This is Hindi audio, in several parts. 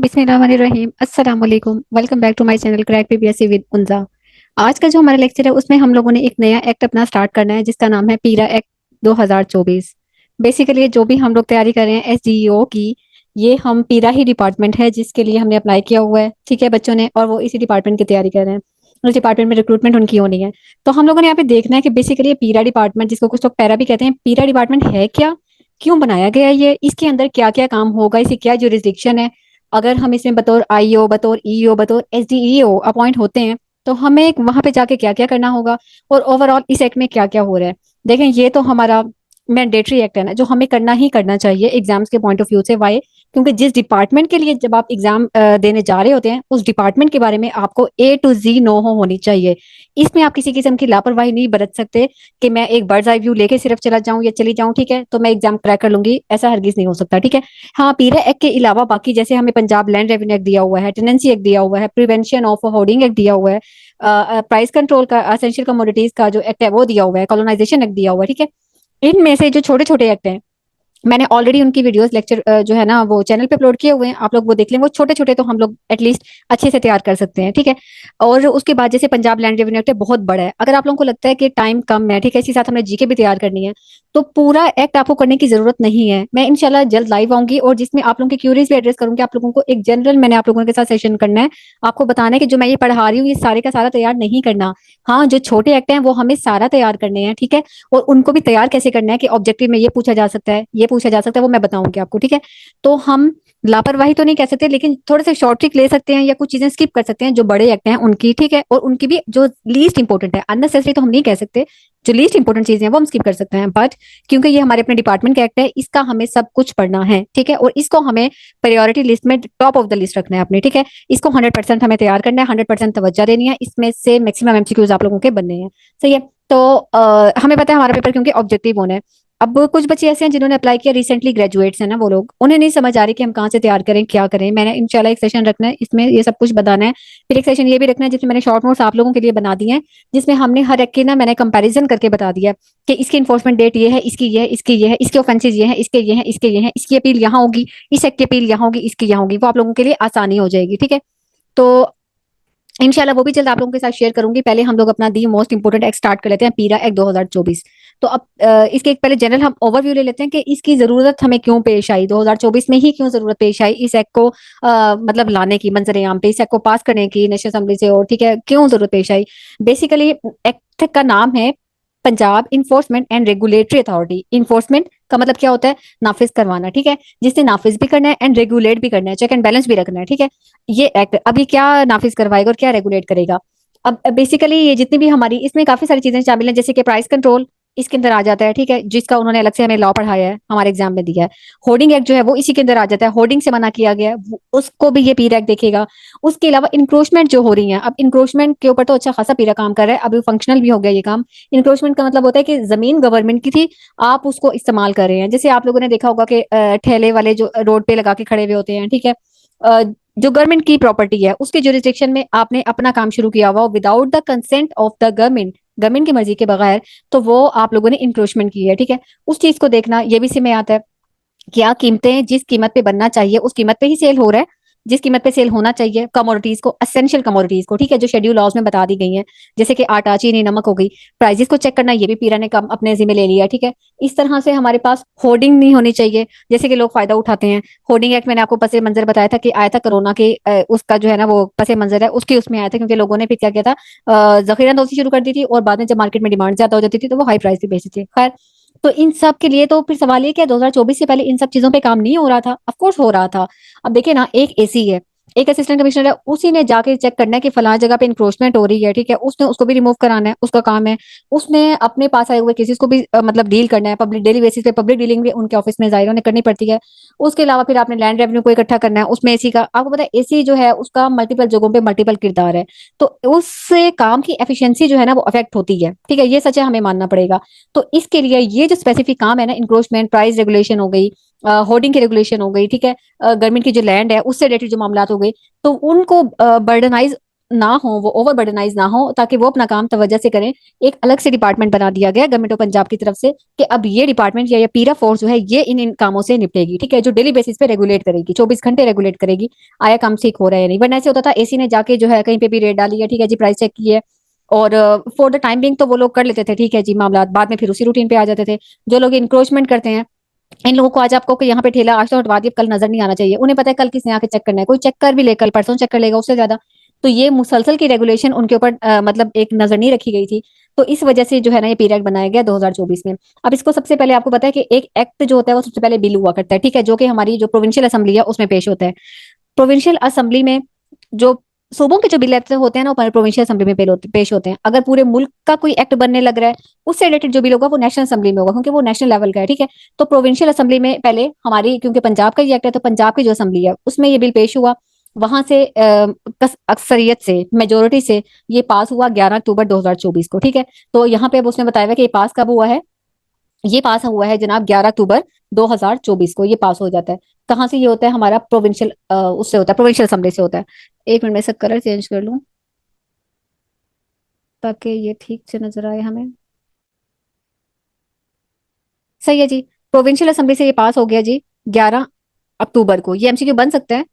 बिस्मिल्लाहिर्रहमानिर्रहीम अस्सलाम वालेकुम। Welcome back to my channel crack PPSC with उनजा। आज का जो हमारा लेक्चर है उसमें हम लोगों ने एक नया एक्ट अपना स्टार्ट करना है जिसका नाम है पीरा एक्ट 2024। बेसिकली जो भी हम लोग तैयारी कर रहे हैं एसडीईओ की, ये हम पीरा ही डिपार्टमेंट है जिसके लिए हमने अप्लाई किया हुआ है, ठीक है बच्चों ने, और वो इसी डिपार्टमेंट की तैयारी कर रहे हैं। उस डिपार्टमेंट में रिक्रूटमेंट उनकी होनी है। तो हम लोगों ने यहाँ पे देखना है कि बेसिकली ये पीरा डिपार्टमेंट, जिसको कुछ लोग पैरा भी कहते हैं, पीरा डिपार्टमेंट है क्या, क्यों बनाया गया है, ये इसके अंदर क्या क्या काम होगा, इसकी क्या जुरिस्डिक्शन है। अगर हम इसमें बतौर आईओ, बतौर ईओ, बतौर एसडीईओ अपॉइंट होते हैं तो हमें वहां पे जाके क्या क्या करना होगा, और ओवरऑल इस एक्ट में क्या क्या हो रहा है। देखें, ये तो हमारा मैंडेटरी एक्ट है ना, जो हमें करना ही करना चाहिए एग्जाम्स के पॉइंट ऑफ व्यू से। वाई? क्योंकि जिस डिपार्टमेंट के लिए जब आप एग्जाम देने जा रहे होते हैं, उस डिपार्टमेंट के बारे में आपको ए टू जी नो होनी चाहिए। इसमें आप किसी किस्म की लापरवाही नहीं बरत सकते कि मैं एक बर्ड्स आई व्यू लेके सिर्फ चला जाऊं या चली जाऊं, ठीक है, तो मैं एग्जाम क्रैक कर लूंगी, ऐसा हरगिज नहीं हो सकता, ठीक है। हाँ, पीरा एक्ट के अलावा बाकी जैसे हमें पंजाब लैंड रेवेन्यू एक्ट दिया हुआ है, टेनेंसी एक्ट दिया हुआ है, प्रिवेंशन ऑफ होर्डिंग एक्ट दिया हुआ है, प्राइस कंट्रोल का, एसेंशियल कमोडिटीज का जो एक्ट है वो दिया हुआ है, कॉलोनाइजेशन एक्ट दिया हुआ है, ठीक है। इनमें से जो छोटे छोटे एक्ट हैं, मैंने ऑलरेडी उनकी वीडियोस लेक्चर जो है ना वो चैनल पे अपलोड किए हुए हैं, आप लोग वो देख लें। वो छोटे छोटे तो हम लोग एटलीस्ट अच्छे से तैयार कर सकते हैं, ठीक है। और उसके बाद जैसे पंजाब लैंड रेवेन्यू एक्ट है, बहुत बड़ा है। अगर आप लोगों को लगता है कि टाइम कम है, ठीक है, इसी साथ हमने जीके भी तैयार करनी है, तो पूरा एक्ट आपको करने की जरूरत नहीं है। मैं इंशाल्लाह जल्द लाइव आऊंगी और जिसमें आप लोगों की क्यूरीज भी एड्रेस करूंगी। आप लोगों को एक जनरल मैंने आप लोगों के साथ सेशन करना है, आपको बताना है कि जो मैं ये पढ़ा रही हूँ ये सारे का सारा तैयार नहीं करना। हाँ, जो छोटे एक्ट हैं वो हमें सारा तैयार करने हैं, ठीक है। और उनको भी तैयार कैसे करना है कि ऑब्जेक्टिव में ये पूछा जा सकता है, ये पूछा जा सकता है, वो मैं बताऊंगी आपको, ठीक है। तो हम लापरवाही तो नहीं कह सकते, लेकिन थोड़े से शॉर्ट ट्रिक ले सकते हैं या कुछ चीजें स्किप कर सकते हैं जो बड़े एक्ट हैं उनकी, ठीक है। और उनकी भी जो लीस्ट इंपॉर्टेंट है, अननेसेसरी तो हम नहीं कह सकते, जो लीस्ट इंपॉर्टेंट चीजें हैं वो हम स्किप कर सकते हैं। बट क्योंकि ये हमारे अपने डिपार्टमेंट का एक्ट है, इसका हमें सब कुछ पढ़ना है, ठीक है। और इसको हमें प्रायोरिटी लिस्ट में टॉप ऑफ द लिस्ट रखना है अपने, ठीक है। इसको 100% हमें तैयार करना है, 100% तवज्जो देनी है, इसमें से मैक्सिमम एमसीक्यूज आप लोगों के बनने हैं, सही है। तो हमें पता है हमारा पेपर क्योंकि ऑब्जेक्टिव होना है। अब कुछ बच्चे ऐसे हैं जिन्होंने अप्लाई किया, रिसेंटली ग्रेजुएट्स हैं ना वो लोग, उन्हें नहीं समझ आ रही कि हम कहाँ से तैयार करें, क्या करें। मैंने इंशाल्लाह एक सेशन रखना है, इसमें ये सब कुछ बताना है। फिर एक सेशन ये भी रखना है जिसमें मैंने शॉर्ट नोट्स आप लोगों के लिए बना दिए हैं, जिसमें हमने हर एक की ना मैंने कंपैरिजन करके बता दिया है कि इसकी इन्फोर्समेंट डेट ये है, इसकी ये है, इसकी ये है, इसके ऑफेंसेज ये है, इसके ये है, इसके ये है, इसकी अपील यहाँ होगी, इस एक्ट की अपील यहाँ होगी, इसकी यहाँ होगी। वो आप लोगों के लिए आसानी हो जाएगी, ठीक है। तो इंशाल्लाह वो भी जल्द आप लोगों के साथ शेयर करूंगी। पहले हम लोग अपना the most important act start कर लेते हैं, पीरा एक्ट 2024। तो अब इसके एक पहले जनरल हम ओवरव्यू ले लेते हैं कि इसकी जरूरत हमें क्यों पेश आई, 2024 में ही क्यों जरूरत पेश आई इस एक्ट को मतलब लाने की, मंजर आम पे इस एक्ट को पास करने की नेशनल असेंबली से, और ठीक है क्यों जरूरत पेश आई। बेसिकली एक्ट का नाम है Punjab enforcement and regulatory authority. Enforcement का मतलब क्या होता है, नाफिज करवाना, ठीक है, जिससे नाफिज भी करना है एंड रेगुलेट भी करना है, चेक एंड बैलेंस भी रखना है, ठीक है। ये एक्ट अभी क्या नाफिज करवाएगा और क्या रेगुलेट करेगा। अब बेसिकली ये जितनी भी हमारी इसमें काफी सारी चीजें शामिल हैं, जैसे कि प्राइस कंट्रोल इसके अंदर आ जाता है, ठीक है, जिसका उन्होंने अलग से हमें लॉ पढ़ाया है, हमारे एग्जाम में दिया है। होर्डिंग एक्ट जो है वो इसी के अंदर आ जाता है, होर्डिंग से मना किया गया है, उसको भी ये पीरा एक्ट देखेगा। उसके अलावा इंक्रोचमेंट जो हो रही है, अब इंक्रोचमेंट के ऊपर तो अच्छा खासा पीरा काम कर रहा है, अभी फंक्शनल भी हो गया ये काम। इंक्रोचमेंट का मतलब होता है कि जमीन गवर्नमेंट की थी, आप उसको इस्तेमाल कर रहे हैं। जैसे आप लोगों ने देखा होगा कि ठेले वाले जो रोड पे लगा के खड़े हुए होते हैं, ठीक है, जो गवर्नमेंट की प्रॉपर्टी है उसके जुरिस्डिक्शन में आपने अपना काम शुरू किया हुआ without the consent of the government, government की मर्जी के बगैर, तो वो आप लोगों ने इंक्रोचमेंट की है, ठीक है। उस चीज को देखना ये भी इसमें आता है। क्या कीमतें जिस कीमत पे बनना चाहिए उस कीमत पे ही सेल हो रहा है, जिस कीमत पे सेल होना चाहिए कमोडिटीज को, असेंशियल कमोडिटीज को, ठीक है, जो शेड्यूल लॉज में बता दी गई हैं, जैसे कि आटा, चीनी, नमक हो गई। प्राइजेस को चेक करना ये भी पीरा ने काम अपने जिम्मे ले लिया, ठीक है। इस तरह से हमारे पास होर्डिंग नहीं होनी चाहिए, जैसे कि लोग फायदा उठाते हैं। होर्डिंग एक्ट मैंने आपको पसे मंजर बताया था कि आया था कोरोना के उसका जो है ना वो पसे मंजर है उसके उसमें आया था, क्योंकि लोगों ने फिर क्या किया था, जखीरा अंदोजी शुरू कर दी थी, और बाद में जब मार्केट में डिमांड ज्यादा हो जाती थी तो वो हाई प्राइस पे बेचती थी। खैर, तो इन सब के लिए तो फिर सवाल ये क्या 2024 से पहले इन सब चीजों पे काम नहीं हो रहा था? ऑफ कोर्स हो रहा था। अब देखिए ना, एक एसी है, एक असिस्टेंट कमिश्नर है, उसी ने जाके चेक करना है कि फलां जगह पे इंक्रोचमेंट हो रही है, ठीक है, उसने उसको भी रिमूव कराना है, उसका काम है। उसने अपने पास आए हुए केसेस को भी मतलब डील करना है, पब्लिक डेली बेसिस पे पब्लिक डीलिंग भी उनके ऑफिस में जाहिर उन्हें करनी पड़ती है। उसके अलावा फिर आपने लैंड रेवेन्यू को इकट्ठा करना है, उसमें एसी का आपको पता है, एसी जो है उसका मल्टीपल जगहों पे मल्टीपल किरदार है, तो उससे काम की एफिशिएंसी जो है ना वो अफेक्ट होती है, ठीक है, ये सच है, हमें मानना पड़ेगा। तो इसके लिए ये जो स्पेसिफिक काम है ना, इंक्रोचमेंट, प्राइस रेगुलेशन हो गई, होर्डिंग की रेगुलेशन हो गई, ठीक है, गवर्नमेंट की जो लैंड है उससे रिलेटेड जो मामला हो गए, तो उनको बर्डनाइज ना हो, वो ओवरबर्डनाइज ना हो, ताकि वो अपना काम तवज्जो से करें। एक अलग से डिपार्टमेंट बना दिया गया गवर्नमेंट ऑफ पंजाब की तरफ से कि अब ये डिपार्टमेंट या पीरा फोर्स जो है ये इन कामों से निपटेगी, ठीक है, जो डेली बेसिस पे रेगुलेट करेगी, 24 घंटे रेगुलेट करेगी आया काम ठीक हो रहा है या नहीं। वरना ऐसे होता था एसी ने जाके जो है कहीं पे भी रेड डाली है, ठीक है जी, प्राइस चेक की है, और फॉर द टाइम बिंग तो वो लोग कर लेते थे, ठीक है जी, मामला बाद में फिर उसी रूटीन पे आ जाते थे। जो लोग इंक्रोचमेंट करते हैं, इन लोगों को आज आपको कि यहाँ पे ठेला आज तो हटवा दिया, कल नजर नहीं आना चाहिए, उन्हें पता है कल किसने आके चेक करना है, कोई चेक कर भी ले, कल परसों चेक कर लेगा उससे ज्यादा। तो ये मुसलसल की रेगुलेशन उनके ऊपर मतलब एक नजर नहीं रखी गई थी। तो इस वजह से जो है ना ये पीरियड बनाया गया 2024 में। अब इसको सबसे पहले आपको पता है कि एक एक्ट जो होता है वो सबसे पहले बिल हुआ करता है, ठीक है, जो कि हमारी जो प्रोविंशियल असेंबली है उसमें पेश होता है। प्रोविंशियल असेंबली में जो सूबों के जो बिल होते हैं ना वो प्रोविंशियल असेंबली में पेश होते हैं। अगर पूरे मुल्क का कोई एक्ट बनने लग रहा है, उससे रिलेटेड जो बिल होगा वो नेशनल असेंबली में होगा, क्योंकि वो नेशनल लेवल का है, ठीक है। तो प्रोविंशियल असेंबली में पहले हमारी, क्योंकि पंजाब का ये एक्ट है, तो पंजाब की जो असेंबली है उसमें ये बिल पेश हुआ। वहां से अक्सरियत से, मेजोरिटी से ये पास हुआ 11 अक्टूबर 2024 को, ठीक है। तो यहाँ पे अब उसने बताया हुआ कि ये पास कब हुआ है, ये पास हुआ है जनाब 11 अक्टूबर 2024 को ये पास हो जाता है। कहाँ से ये होता है, हमारा प्रोविंशियल उससे होता है, प्रोविंशियल असेंबली से होता है। एक मिनट में इसका कलर चेंज कर लूं ताकि ये ठीक से नजर आए हमें। सही है जी, प्रोविंशियल असेंबली से ये पास हो गया जी 11 अक्टूबर को। ये एमसीक्यू बन सकता है।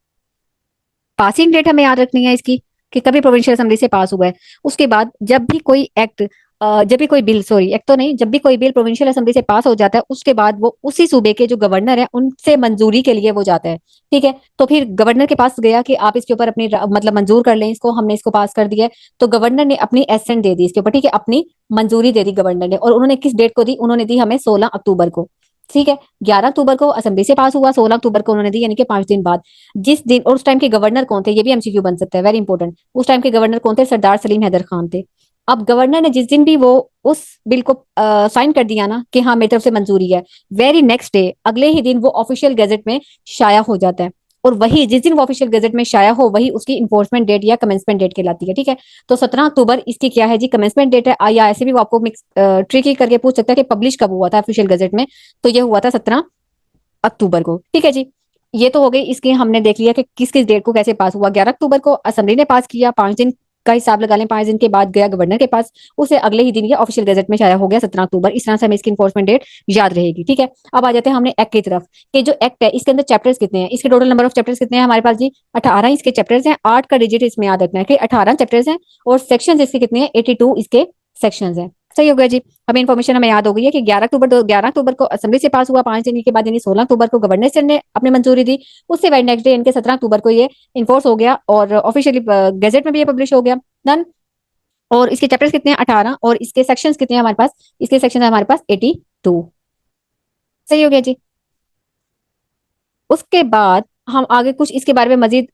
पासिंग डेट हमें याद रखनी है इसकी कि कभी प्रोविंशियल असेंबली से पास हुआ है। उसके बाद जब भी कोई एक्ट, जब भी कोई बिल, सॉरी एक्ट तो नहीं, जब भी कोई बिल प्रोविंशियल असेंबली से पास हो जाता है उसके बाद वो उसी सूबे के जो गवर्नर है उनसे मंजूरी के लिए वो जाता है, ठीक है। तो फिर गवर्नर के पास गया कि आप इसके ऊपर अपनी मतलब मंजूर कर लें इसको, हमने इसको पास कर दिया है। तो गवर्नर ने अपनी एसेंट दे दी इसके ऊपर, ठीक है, अपनी मंजूरी दे दी गवर्नर ने। और उन्होंने किस डेट को दी, उन्होंने दी हमें 16 अक्टूबर को, ठीक है। 11 अक्टूबर को असेंबली से पास हुआ, 16 अक्टूबर को उन्होंने दी, यानी कि 5 दिन बाद। जिस दिन, और उस टाइम के गवर्नर कौन थे, ये भी एमसीक्यू बन सकता है, वेरी इंपॉर्टेंट। उस टाइम के गवर्नर कौन थे, सरदार सलीम हैदर खान थे। अब गवर्नर ने जिस दिन भी वो उस बिल को साइन कर दिया ना कि हाँ मेरी तरफ से मंजूरी है, वेरी नेक्स्ट डे, अगले ही दिन वो ऑफिशियल गैजेट में शाया हो जाता है। और वही जिस दिन वो ऑफिशियल गैजेट में शाया हो वही उसकी इन्फोर्समेंट डेट या कमेंसमेंट डेट कहलाती है, ठीक है। तो 17 अक्टूबर इसकी क्या है जी, कमेंसमेंट डेट है। या ऐसे भी वो आपको मिक्स ट्रिकी करके पूछ सकता है कि पब्लिश कब हुआ था ऑफिशियल गैजेट में। तो ये हुआ था 17 अक्टूबर को, ठीक है जी। ये तो हो गई इसकी, हमने देख लिया कि किस किस डेट को कैसे पास हुआ। 11 अक्टूबर को असेंबली ने पास किया, 5 दिन का हिसाब लगा लें, 5 दिन के बाद गया गवर्नर के पास, उसे अगले ही दिन ये ऑफिशियल गैजेट में शाया हो गया 17 अक्टूबर। इस तरह से हमें इसकी इन्फोर्समेंट डेट याद रहेगी, ठीक है। अब आ जाते हैं हमने एक्ट की तरफ कि जो एक्ट है इसके अंदर चैप्टर्स कितने हैं, इसके टोटल नंबर ऑफ चैप्टर्स कितने हैं हमारे पास जी, 18 इसके चैप्टर्स हैं। 8 का डिजिट इसमें याद रखना है कि 18 चैप्टर्स हैं। और सेक्शन इसके कितने हैं, 82 इसके सेक्शंस हैं। सही हो गया जी, हमें इन्फॉर्मेशन हमें याद हो गई है कि 11 अक्टूबर को असेंबली से पास हुआ, 5 दिन के बाद यानी 16 अक्टूबर को गवर्नर सर ने अपनी मंजूरी दी। उससे बाद नेक्स्ट डे इनके 17 अक्टूबर को ये इन्फोर्स हो गया और ऑफिशियली गैजेट में भी ये पब्लिश हो गया। डन। और इसके चैप्टर्स कितने हैं, 18, और इसके सेक्शंस कितने हैं हमारे पास, इसके सेक्शन है हमारे पास 82। सही हो गया जी। उसके बाद हम आगे कुछ इसके बारे में मजीद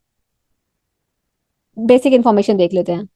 बेसिक इन्फॉर्मेशन देख लेते हैं।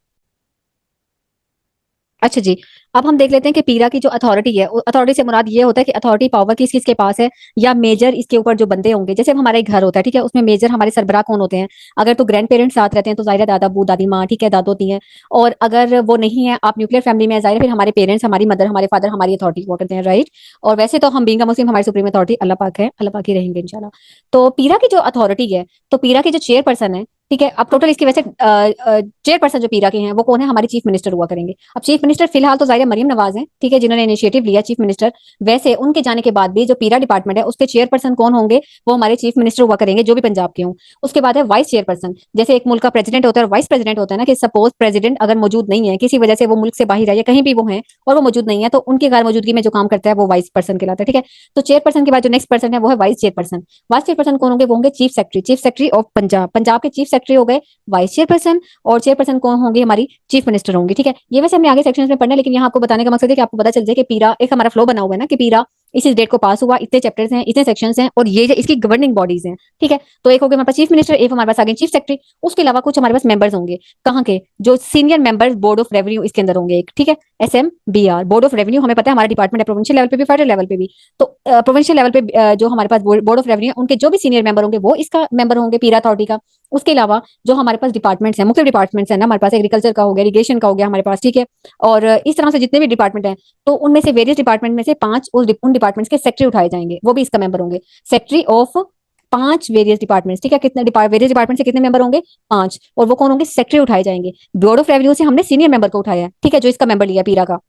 अच्छा जी, अब हम देख लेते हैं कि पीरा की जो अथॉरिटी है, अथॉरिटी से मुराद ये होता है कि अथॉरिटी पावर किस किसके पास है, या मेजर इसके ऊपर जो बंदे होंगे। जैसे हमारा एक घर होता है, ठीक है, उसमें मेजर हमारे सरबराह कौन होते हैं। अगर तो ग्रैंड पेरेंट्स साथ रहते हैं तो जाहिर है दादा बू दादी माँ, ठीक है, दादो होती हैं। और अगर वो नहीं है, आप न्यूक्लियर फैमिली में, जाहिर है फिर हमारे पेरेंट्स, हमारी मदर, हमारे फादर हमारी अथॉरिटी हुआ करते हैं, राइट। और वैसे तो हम बीइंग अ मुस्लिम हमारी सुप्रीम अथॉरिटी अल्लाह पाक है, अल्लाह पाक ही रहेंगे इंशाल्लाह। तो पीरा की जो अथॉरिटी है, तो पीरा की जो चेयरपर्सन है, ठीक है, अब टोटल इसकी वैसे चेयरपर्सन जो पीरा के हैं वो कौन है, हमारे चीफ मिनिस्टर हुआ करेंगे। अब चीफ मिनिस्टर फिलहाल तो जाहिर है मरियम नवाज हैं, ठीक है, जिन्होंने इनिशिएटिव लिया चीफ मिनिस्टर। वैसे उनके जाने के बाद भी जो पीरा डिपार्टमेंट है उसके चेयरपर्सन कौन होंगे, वो हमारे चीफ मिनिस्टर हुआ करेंगे जो भी पंजाब के हों। उसके बाद है वाइस चेयरपर्सन। जैसे एक मुल्क का प्रेसिडेंट होता है और वाइस प्रेसिडेंट होता है ना, कि सपोज प्रेसिडेंट अगर मौजूद नहीं है, किसी वजह से वो मुल्क से बाहर है या कहीं भी वो है और वो मौजूद नहीं है, तो उनकी गैर मौजूदगी में जो काम करता है वो वाइस पर्सन कहलाता है, ठीक है। तो चेयरपर्सन के बाद जो नेक्स्ट पर्सन है वो है वाइस चेयरपर्सन। वाइस चेयरपर्सन कौन होंगे, वो होंगे chief secretary, chief secretary of Punjab. Punjab के चीफ सेक्रेटरी हो गए वाइस चेयरपर्सन, और चेयरपर्सन कौन होंगे, हमारी चीफ मिनिस्टर होंगे, ठीक है। ये वैसे हमने आगे सेक्शन में पढ़ना है, लेकिन यहाँ आपको बताने का मकसद है कि आपको पता चल जाए कि पीरा एक हमारा फ्लो बना हुआ है ना, कि पीरा इस डेट को पास हुआ, इतने चैप्टर्स हैं, इतने सेक्शंस हैं, और ये इसकी गवर्निंग बॉडीज हैं, ठीक है। तो एक हो गया हमारे पास चीफ मिनिस्टर, एक हमारे पास आगे चीफ सेक्रेटरी। उसके अलावा कुछ हमारे पास मेंबर्स होंगे, कहाँ के, जो senior members board of revenue इसके अंदर होंगे एक, ठीक है। SMBR बोर्ड ऑफ रेवेन्यू, हमें पता है हमारा डिपार्टमेंट है प्रोविंशियल लेवल पे भी, फेडरल लेवल पे भी। तो प्रोविंशियल लेवल पे जो हमारे पास बोर्ड ऑफ रेवेन्यू, उनके जो भी सीनियर मेंबर होंगे वो इसका मेंबर होंगे पीरा अथॉरिटी का। उसके अलावा जो हमारे पास डिपार्टमेंट्स हैं, मुख्य डिपार्टमेंट्स हैं ना, हमारे पास एग्रीकल्चर का हो गया, इरिगेशन का हो गया हमारे पास, ठीक है। और इस तरह से जितने भी डिपार्टमेंट हैं, तो उनमें से वेरियस डिपार्टमेंट में से 5 उन डिपार्टमेंट्स के सेक्रेटरी उठाए जाएंगे, वो भी इसका मेंबर होंगे। सेक्रेटरी ऑफ 5 वेरियस डिपार्टमेंट्स, ठीक है, कितने वेरियस डिपार्टमेंट से कितने मेंबर होंगे? 5। और वो कौन होंगे? सेक्रेटरी उठाए जाएंगे। बोर्ड ऑफ रेवेन्यू से हमने सीनियर मेंबर को उठाया है, ठीक है, जो इसका मेंबर लिया पीरा का।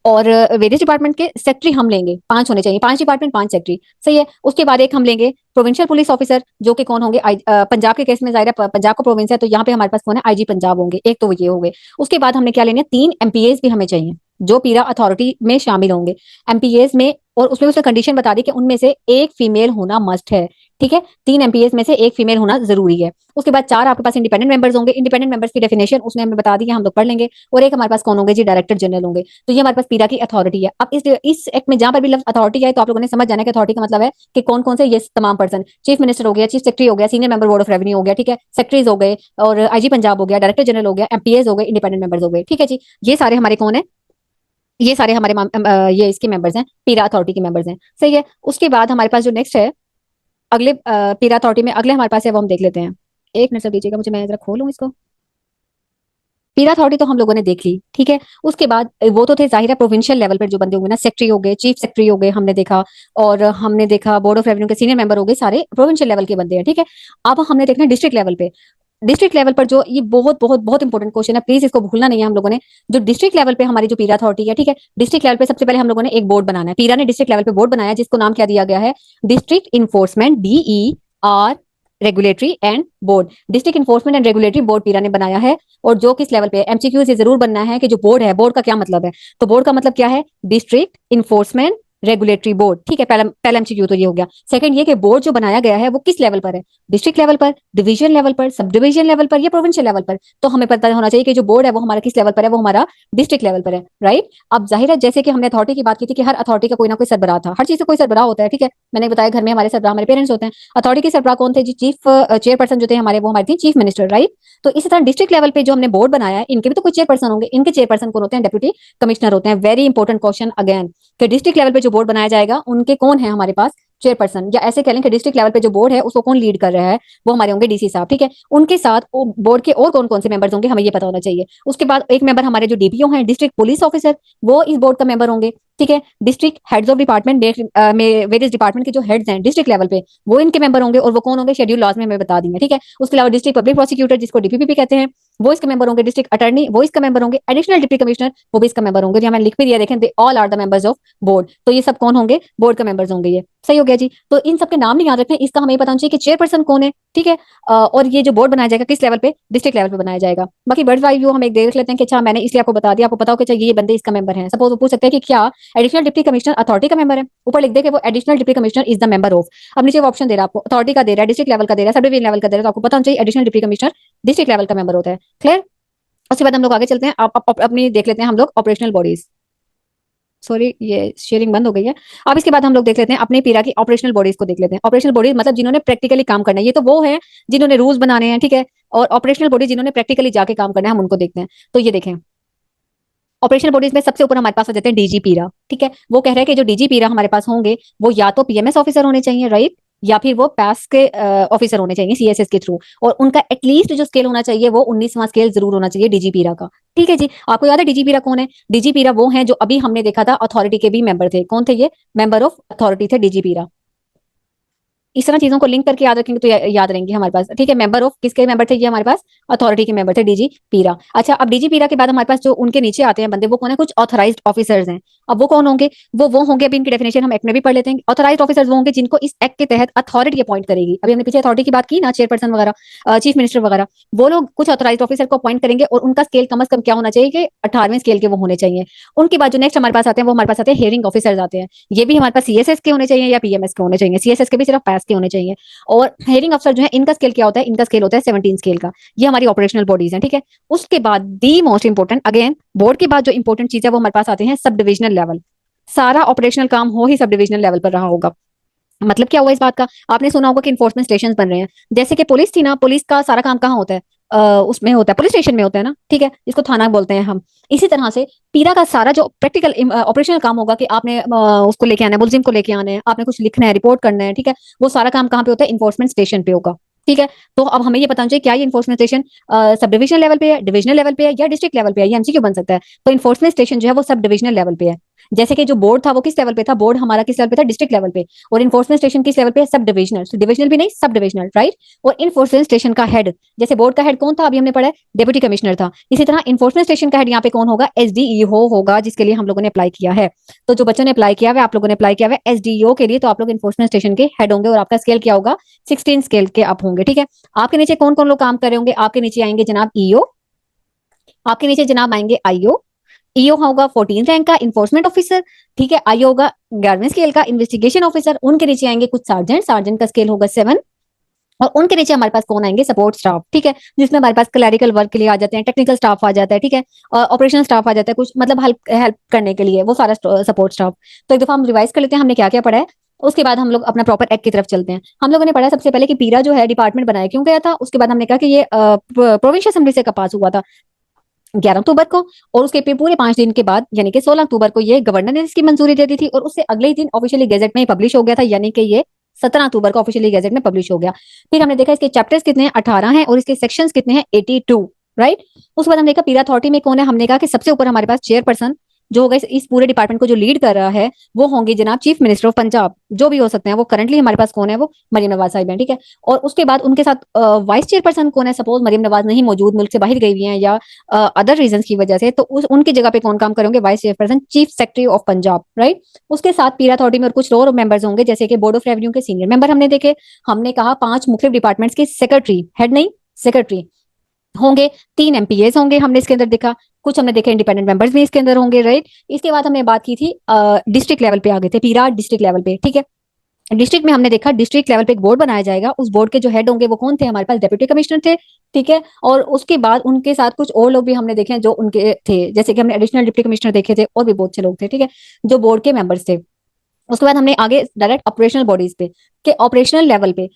और वेरियस डिपार्टमेंट के सेक्रेटरी हम लेंगे, 5 होने चाहिए, 5 डिपार्टमेंट 5 सेक्रेटरी, सही है। उसके बाद एक हम लेंगे प्रोविंशियल पुलिस ऑफिसर, जो कि कौन होंगे? पंजाब के केस में जाहिर है पंजाब का प्रोविंस है, तो यहाँ पे हमारे पास कौन है? आईजी पंजाब होंगे, एक तो ये हो गए। उसके बाद हमने क्या लेने? 3 एमपीएस भी हमें चाहिए, जो पीरा अथॉरिटी में शामिल होंगे एमपीएस में। और उसमें उसने कंडीशन बता दी कि उनमें से एक फीमेल होना मस्ट है, ठीक है, 3 एमपीएस में से एक फीमेल होना जरूरी है। उसके बाद 4 आपके पास इंडिपेंडेंट मेंबर्स होंगे। इंडिपेंडेंट मेंबर्स की डेफिनेशन उसने हमें बता दी, हम लोग पढ़ लेंगे। और एक हमारे पास कौन होंगे जी? डायरेक्टर जनरल होंगे। तो ये हमारे पास पीरा की अथॉरिटी है। अब इस एक्ट में जहां पर भी लफ्ज अथॉरिटी है, तो आप लोगों ने समझ जाना कि अथॉरिटी का मतलब है कि कौन कौन से ये तमाम पर्सन, चीफ मिनिस्टर हो गया, चीफ सेक्रेटरी हो गया, senior member board of revenue हो गया, ठीक है, सेक्रेटरीज हो गए, और आईजी पंजाब हो गया, डायरेक्टर जनरल हो गया, एमपीएस हो गए, इंडिपेंडेंट मेंबर्स हो गए, ठीक है जी। ये सारे हमारे कौन है? ये सारे हमारे ये इसके मेंबर्स हैं, पीरा अथॉरिटी के मेंबर्स हैं, सही है। उसके बाद हमारे पास जो नेक्स्ट है अगले पीरा अथॉरिटी में अगले हमारे पास है, वो हम देख लेते हैं। एक मिनट सब दीजिएगा मुझे, मैं जरा खोलूं इसको। पीरा अथॉरिटी तो हम लोगों ने देख ली, ठीक है। उसके बाद वो तो थे जाहिर है प्रोविंशियल लेवल पर जो बंदे होंगे ना, सेक्रेटरी हो गए, चीफ सेक्रेटरी हो गए, हमने देखा। और हमने देखा बोर्ड ऑफ रेवेन्यू के सीनियर मेंबर हो गए, सारे प्रोविंशियल लेवल के बंदे हैं, ठीक है। अब हमने देखना डिस्ट्रिक्ट लेवल पे। डिस्ट्रिक्ट लेवल पर जो ये बहुत बहुत बहुत इंपॉर्टेंट क्वेश्चन है, प्लीज इसको भूलना नहीं है हम लोगों ने। जो डिस्ट्रिक्ट लेवल पे हमारी जो पीरा अथॉरिटी है, ठीक है, डिस्ट्रिक्ट लेवल पे सबसे पहले हम लोगों ने एक बोर्ड बनाना है। पीरा ने डिस्ट्रिक्ट लेवल पे बोर्ड बनाया, जिसको नाम क्या दिया गया है? District enforcement, DER regulatory and board. District enforcement and regulatory board पीरा ने बनाया है। और जो किस लेवल पे है? एमसीक्यू से जरूर बनना है कि जो बोर्ड है, बोर्ड का क्या मतलब है? तो बोर्ड का मतलब क्या है? डिस्ट्रिक्ट इन्फोर्समेंट रेगुलेटरी बोर्ड, ठीक है। पहला पहला एमसीक्यू तो ये हो गया। सेकंड ये कि बोर्ड जो बनाया गया है वो किस लेवल पर है? डिस्ट्रिक्ट लेवल पर, डिवीजन लेवल पर, सब डिवीजन लेवल पर, या प्रोविंशियल लेवल पर? तो हमें पता होना चाहिए कि जो बोर्ड है वो हमारा किस लेवल पर है? वो हमारा डिस्ट्रिक्ट लेवल पर है, राइट। अब जाहिर है जैसे कि हमने अथॉरिटी की बात की थी कि हर अथॉरिटी का कोई ना कोई सरबराह था, हर चीज का कोई सरबराह होता है, ठीक है। मैंने बताया घर में हमारे सरबराह हमारे पेरेंट्स होते हैं। अथॉरिटी के सरबराह कौन थे जी? चीफ चेयरपर्सन जो थे हमारे, वो हमारे थे चीफ मिनिस्टर, राइट। तो इसी तरह डिस्ट्रिक्ट लेवल पे जो हमने बोर्ड बनाया है, इनके भी तो कुछ चेयरपर्सन होंगे। इनके चेयरपर्सन कौन होते हैं? डेप्यूटी कमिश्नर होते हैं। वेरी इंपॉर्टेंट क्वेश्चन अगेन, कि डिस्ट्रिक्ट लेवल पे जो बोर्ड बनाया जाएगा उनके कौन है हमारे पास? चेयरपर्सन। या ऐसे कह लें कि डिस्ट्रिक्ट लेवल पे जो बोर्ड है उसको कौन लीड कर रहा है? वो हमारे होंगे डीसी साहब, ठीक है। उनके साथ बोर्ड के और कौन कौन से मेंबर्स होंगे, हमें ये पता होना चाहिए। उसके बाद एक मेंबर हमारे जो डीपीओ हैं, डिस्ट्रिक्ट पुलिस ऑफिसर, वो इस बोर्ड का मेंबर होंगे, ठीक है। डिस्ट्रिक्ट हेड्स ऑफ डिपार्टमेंट में वेरियस डिपार्टमेंट के जो हेड्स हैं डिस्ट्रिक्ट लेवल पे, वो इनके मेंबर होंगे। और वो कौन होंगे? शेड्यूल लॉज में हमें बता दी है, ठीक है। उसके अलावा डिस्ट्रिक्ट पब्लिक प्रोसिक्यूटर, जिसको डीपीपी कहते हैं, वो इसके मेंबर होंगे। डिस्ट्रिक्ट अटर्नी, वो इसका मेंबर होंगे। एडिशनल डिप्टी कमिश्नर, वो भी इसका मेंबर होंगे। जो मैंने लिख भी दिया, देखें, they all are the members of board. तो ये सब कौन होंगे? बोर्ड के मेंबर्स होंगे। ये सही हो गया जी। तो इन सबके नाम नहीं याद रखने, इसका हमें पता होना चाहिए कि चेयरपर्सन कौन है, ठीक है। और ये जो बोर्ड बनाया जाएगा किस लेवल पे? डिस्ट्रिक्ट लेवल पे बनाया जाएगा। बाकी बर्ड्स आई व्यू हम एक देख लेते हैं कि अच्छा, मैंने इसलिए आपको बता दिया, आपको पता हो कि चाहिए ये बंदे इसका मेंबर हैं। सपोज वो पूछ सकते हैं कि क्या एडिशनल डिप्टी कमिश्नर अथॉरिटी का मेंबर है? ऊपर लिख दे कि वो additional deputy commissioner is the member of. अब नीचे वो ऑप्शन दे रहा है आपको, अथॉरिटी का दे रहा है, डिस्ट्रिक्ट लेवल का दे रहा है, सब डिवीजन लेवल का दे रहा है, तो आपको पता होना चाहिए additional deputy commissioner district level का मेंबर होता है। क्लियर? उसके बाद हम लोग आगे चलते हैं। अपनी देख लेते हैं हम लोग ऑपरेशनल बॉडीज। सॉरी, ये शेयरिंग बंद हो गई है। अब इसके बाद हम लोग देख लेते हैं अपने पीरा की ऑपरेशनल बॉडीज को देख लेते हैं। ऑपरेशनल बॉडीज मतलब जिन्होंने प्रैक्टिकली काम करना है। ये तो वो है जिन्होंने रूल्स बनाने हैं, ठीक है। और ऑपरेशनल बॉडीज जिन्होंने प्रैक्टिकली जाके काम करना है, हम उनको देखते हैं। तो ये देखें, ऑपरेशनल बॉडीज में सबसे ऊपर हमारे पास आ जाते हैं डीजी पीरा, ठीक है। वो कह रहे हैं कि जो डीजी पीरा हमारे पास होंगे वो या तो पीएमएस ऑफिसर होने चाहिए, राइट, या फिर वो पैस के ऑफिसर होने चाहिए सीएसएस के थ्रू। और उनका एटलीस्ट जो स्केल होना चाहिए वो 19वां स्केल जरूर होना चाहिए डीजी पीरा का, ठीक है जी। आपको याद है डीजी पीरा कौन है? डीजी पीरा वो हैं जो अभी हमने देखा था अथॉरिटी के भी मेंबर थे। कौन थे ये? मेंबर ऑफ अथॉरिटी थे डीजी पीरा। इस तरह चीजों को लिंक करके याद रखेंगे तो याद रहेंगे हमारे पास, ठीक है। मेंबर ऑफ किसके मेंबर थे ये? हमारे पास अथॉरिटी के मेंबर थे, डीजी पीरा। अच्छा, अब डीजी पीरा के बाद हमारे पास जो उनके नीचे आते हैं बंदे, वो कौन है? कुछ ऑथराइज्ड ऑफिसर्स हैं। अब वो कौन होंगे? वो होंगे, अभी इनकी डेफिनेशन हम एक्ट में भी पढ़ लेते हैं। ऑथराइज्ड ऑफिसर्स वो होंगे जिनको इस एक्ट के तहत अथॉरिटी अपॉइंट करेगी। अभी हमने पीछे अथॉरिटी की बात की ना, चेयरपर्सन वगैरह, चीफ मिनिस्टर वगैरह, वो लोग कुछ ऑथराइज्ड ऑफिसर को अपॉइंट करेंगे। और उनका स्केल कम से कम क्या होना चाहिए? कि 18वें स्केल के वो होने चाहिए। उनके बाद जो नेक्स्ट हमारे पास आते हैं, वो हमारे पास आते हैं हेयरिंग ऑफिसर्स आते हैं। ये भी हमारे पास सीएसएस के होने चाहिए या पीएमएस के होने चाहिए। सीएसएस के भी सिर्फ पास के होने चाहिए। और हेयरिंग अफसर जो है, इनका स्केल क्या होता है? इनका स्केल होता है 17 स्केल का। ये हमारी ऑपरेशनल बॉडीज हैं, ठीक है। उसके बाद the most important, again board के बाद जो इंपोर्टेंट चीज है वो हमारे पास आते हैं सब डिविजनल लेवल। सारा ऑपरेशनल काम हो ही सब डिविजनल लेवल पर रहा होगा। मतलब क्या हुआ इस बात का? आपने सुना होगा कि इन्फोर्समेंट स्टेशन बन रहे हैं। जैसे कि पुलिस थी ना, पुलिस का सारा काम कहाँ होता है? उसमें होता है, पुलिस स्टेशन में होता है ना, ठीक है, जिसको थाना बोलते हैं हम। इसी तरह से पीरा का सारा जो प्रैक्टिकल ऑपरेशनल काम होगा कि आपने उसको लेके आना है, मुलजिम को लेके आना है, आपने कुछ लिखना है, रिपोर्ट करना है, ठीक है, वो सारा काम कहाँ पे होता है? इन्फोर्समेंट स्टेशन पे होगा, ठीक है। तो अब हमें ये पता चाहिए क्या ये enforcement station sub divisional level पे है, डिविजनल लेवल पे है, या डिस्ट्रिक्ट लेवल पे है? ये एमसीक्यू बन सकता है। तो इन्फोर्समेंट स्टेशन जो है वो सब डिविजनल लेवल पे है। जैसे कि जो बोर्ड था वो किस लेवल पे था, बोर्ड हमारा किस लेवल पे था, डिस्ट्रिक्ट लेवल पे, और इन्फोर्समेंट स्टेशन किस लेवल पे, सब डिविजनल, डिविजनल भी नहीं सब डिविजनल, राइट। और इन्फोर्समेंट स्टेशन का हेड, जैसे बोर्ड का हेड कौन था, अभी हमने पढ़ा है डेप्यूटी कमिश्नर था, इसी तरह इन्फोर्समेंट स्टेशन का हेड यहाँ पे कौन होगा, एसडीईओ होगा, जिसके लिए हम लोगों ने अप्लाई किया है। तो जो बच्चों ने अप्लाई किया है, आप लोगों ने अप्लाई किया है एसडीईओ के लिए, तो आप लोग इन्फोर्समेंट स्टेशन के हेड होंगे और आपका स्केल क्या होगा, 16 स्केल के अप होंगे, ठीक है। आपके नीचे कौन कौन लोग काम कर रहे होंगे, आपके नीचे आएंगे जनाब ईओ, आपके नीचे जनाब आएंगे आईओ, ईओ होगा 14 रैंक का इन्फोर्समेंट ऑफिसर, ठीक है। आईओ होगा 11वें स्केल का इन्वेस्टिगेशन ऑफिसर, उनके नीचे आएंगे कुछ सार्जेंट, सार्जेंट का स्केल होगा 7, और उनके नीचे हमारे पास कौन आएंगे, सपोर्ट स्टाफ, ठीक है, जिसमें हमारे पास क्लैरिकल वर्क के लिए आ जाते हैं, टेक्निकल स्टाफ आ जाता है, ठीक है, और ऑपरेशनल स्टाफ आ जाता है, कुछ मतलब हेल्प हेल्प करने के लिए, वो सारा सपोर्ट स्टाफ। तो एक दफा हम रिवाइज कर लेते हैं हमने क्या क्या पढ़ा है, उसके बाद हम लोग अपना प्रॉपर एक्ट की तरफ चलते हैं। हम लोगों ने पढ़ा सबसे पहले कि पीरा जो है डिपार्टमेंट बनाया क्यों गया था, उसके बाद हमने कहा कि ये प्रोविंशियल असेंबली से कब पास हुआ था, 11 अक्टूबर को, और उसके पूरे 5 दिन के बाद यानी कि 16 अक्टूबर को ये गवर्नर ने इसकी मंजूरी दे दी थी, और उससे अगले ही दिन ऑफिशियली गैजेट में पब्लिश हो गया था, यानी कि ये 17 अक्टूबर को ऑफिशियली गैजेट में पब्लिश हो गया। फिर हमने देखा इसके चैप्टर्स कितने हैं, 18 हैं, और इसके सेक्शंस कितने हैं, 82, राइट। उसके बाद हमने देखा पीरा अथॉरिटी में कौन है, हमने कहा कि सबसे ऊपर हमारे पास चेयरपर्सन जो होगा इस पूरे डिपार्टमेंट को जो लीड कर रहा है, वो होंगे जनाब चीफ मिनिस्टर ऑफ पंजाब, जो भी हो सकते हैं। वो करंटली हमारे पास कौन है, वो मरियम नवाज साहिब हैं, ठीक है। और उसके बाद उनके साथ वाइस चेयरपर्सन कौन है, सपोज मरियम नवाज नहीं मौजूद, मुल्क से बाहर गई हुई हैं या अदर रीजन की वजह से, तो उनकी जगह पे कौन काम करेंगे, vice chairperson chief secretary of Punjab, right. उसके साथ पीरा अथॉरिटी में और कुछ और मेंबर्स होंगे, जैसे कि बोर्ड ऑफ रेवेन्यू के सीनियर मेंबर हमने देखे, हमने कहा 5 मुख्तलिफ डिपार्टमेंट्स के सेक्रेटरी, हेड नहीं सेक्रेटरी होंगे, 3 एमपीएस होंगे हमने इसके अंदर देखा, कुछ हमने देखा इंडिपेंडेंट मेंबर्स भी इसके अंदर होंगे, राइट। इसके बाद हमने बात की थी डिस्ट्रिक्ट लेवल पे आ गए थे, पीरा डिस्ट्रिक्ट लेवल पे, ठीक है। डिस्ट्रिक्ट में हमने देखा डिस्ट्रिक्ट लेवल पे एक बोर्ड बनाया जाएगा, उस बोर्ड के जो हेड होंगे वो कौन थे, हमारे पास डेप्यूटी कमिश्नर थे, ठीक है। और उसके बाद उनके साथ कुछ और लोग भी हमने देखे जो उनके थे, जैसे कि हमने एडिशनल डिप्टी कमिश्नर देखे थे, और भी बहुत से लोग थे, ठीक है, जो बोर्ड के मेंबर्स थे। उसके बाद हमने आगे डायरेक्ट ऑपरेशनल बॉडीज पे के ऑपरेशनल लेवल पे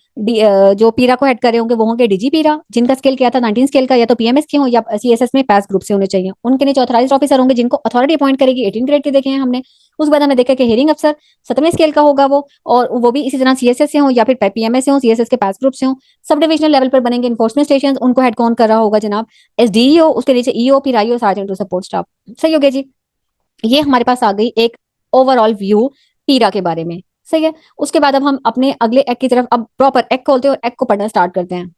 जो पीरा को हेड कर रहे होंगे वो होंगे डीजी पीरा, जिनका स्केल क्या था 19 स्केल का, या तो पीएमएस के हो या सीएसएस में पास ग्रुप से होने चाहिए। उनके नीचे ऑथराइज्ड ऑफिसर होंगे जिनको अथॉरिटी अपॉइंट करेगी, 18 ग्रेड के देखे हैं हमने। उसके बाद हमने देखा कि हियरिंग अफसर 7वें स्केल का होगा वो, और वो भी इसी तरह सीएसएस से हो या फिर पीएमएस से हो, सीएसएस के पास ग्रुप से हो। सब डिविजनल लेवल पर बनेंगे इन्फोर्समेंट स्टेशन, उनको हेड कौन कर रहा होगा जनाब, एसडीईओ, उसके नीचे ईओ, फिर आईओ, सार्जेंट सपोर्ट स्टाफ। सही हो गया जी। ये हमारे पास आ गई एक ओवरऑल व्यू पीरा के बारे में, सही है। उसके बाद अब हम अपने अगले एक्ट की तरफ अब प्रॉपर एक्ट खोलते हैं और एक्ट को पढ़ना स्टार्ट करते हैं।